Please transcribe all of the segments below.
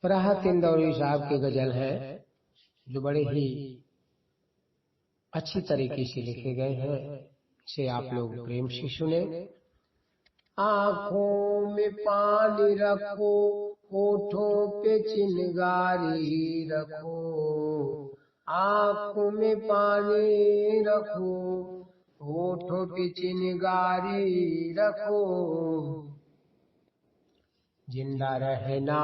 راحت اندوری صاحب کی غزل ہے جو بڑے ہی اچھی طریقے سے لکھے گئے ہیں، اسے آپ لوگ پریم سے سنیں۔ آنکھوں میں پانی رکھو، ہونٹوں پہ چنگاری رکھو، آنکھوں میں پانی رکھو، ہونٹوں پہ چنگاری رکھو، زندہ رہنا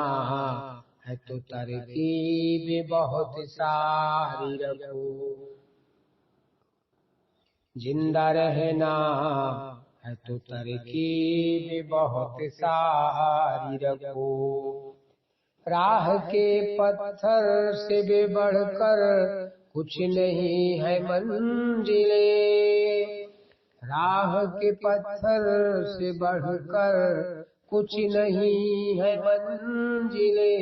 ہے تو ترکیب بہت ساری رکھو، زندہ رہنا ہے تو ترکیب بہت ساری رکھو، راہ کے پتھر سے بھی بڑھ کر کچھ نہیں ہے منزلیں، راہ کے پتھر سے بڑھ کر کچھ نہیں ہے منزلیں،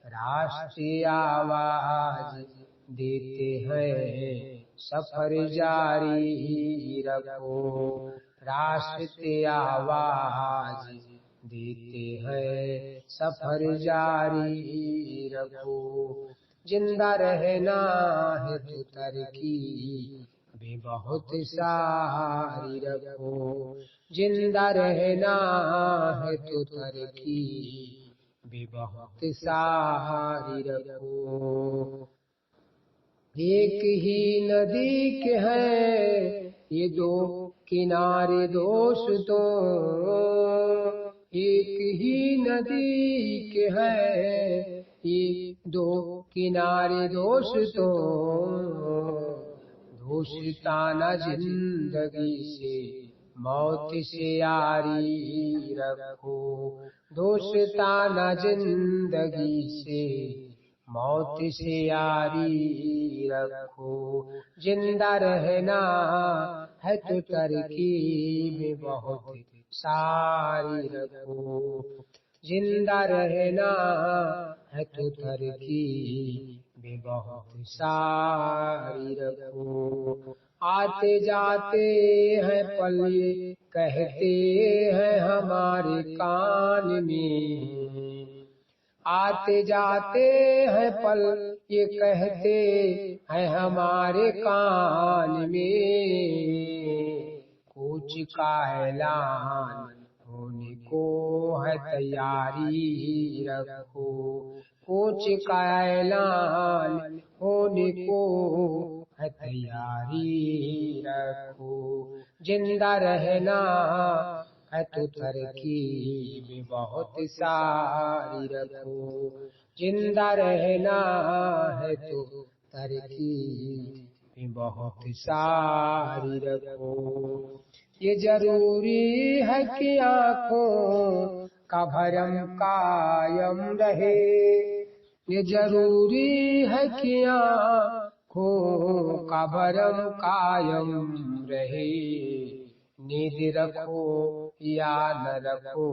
راستے آواز دیتے ہیں سفر جاری رکھو، راستے آواز دیتے ہیں سفر جاری رکھو، زندہ رہنا ہے تو ترکیب بہت ساری رکھو، زندہ رہنا ہے تو ترکیب بہت ساری رکھو، ایک ہی ندی کے ہیں یہ دو کنارے دوستوں، ایک ہی ندی کے ہیں یہ دو کنارے دوستوں، دوستانہ زندگی سے موت سے یاری رکھو، دوستانہ زندگی سے موت سے یاری رکھو، زندہ رہنا ہے تو ترکیب بہت ساری رکھو، زندہ رہنا ہے تو ترکیب بہت ساری رکھو، آتے جاتے ہیں پل کہتے ہیں ہمارے کان میں، آتے جاتے ہیں پل یہ کہتے ہیں ہمارے کان میں، کوچ کا اعلان ہونے کو ہے تیاری رکھو، کوچ کا اعلان ہونے کو ہے تیاری رکھو، زندہ رہنا ہے تو ترکیب بہت ساری رکھو، زندہ رہنا ہے تو ترکیب بہت ساری رکھو، یہ ضروری ہے کہ آنکھوں کا بھرم قائم رہے، یہ ضروری ہے کہ آنکھوں کا بھرم قائم رہے، نیند رکھو یا نہ رکھو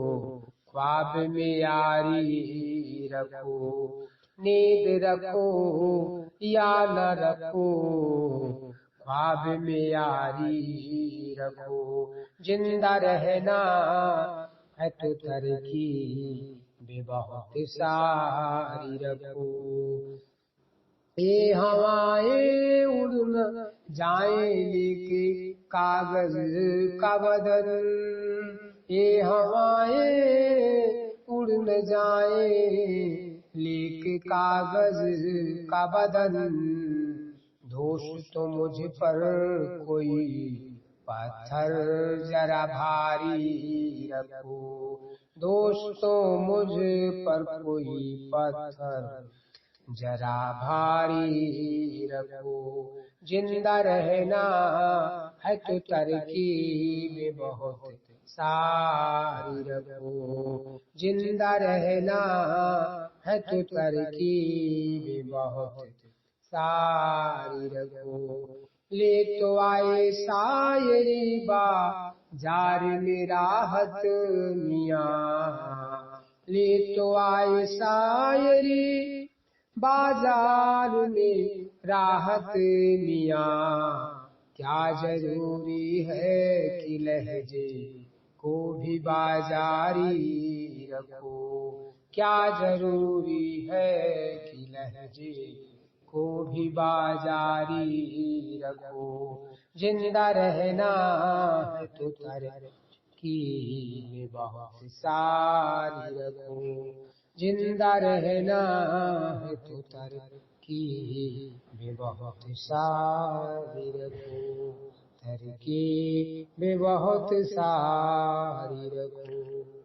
خواب میں یاری رکھو، نیند رکھو یا نہ رکھو خواب میں یاری رکھو، زندہ رہنا ہے تو ترکیب بہت ساری رکھو، یہ ہوائیں اڑ نہ جائیں لے کے کاغذ کا بدن، یہ ہوائیں اڑ نہ جائیں لے کے کاغذ کا بدن، دوست تو مجھ پر کوئی پتھر ذرا بھاری رکھو، دوستو مجھ پر کوئی پتھر ذرا بھاری رکھو، زندہ رہنا ہے تو ترکیب بہت ساری رکھو، زندہ رہنا ہے تو ترکیب بہت ساری رکھو، لے تو آئے شاعری بازار میں راحت میاں، لے تو آئے شاعری بازار میں راحت میاں، کیا ضروری ہے کہ لہجے کو بھی بازاری رکھو، کیا ضروری ہے کہ لہجے کو بھی بازاری رکھو، زندہ رہنا ہے تو ترکیب میں بہت ساری رکھو، زندہ رہنا ہے تو ترکیب میں بہت ساری رکھو، ترکیب میں بہت ساری رکھو۔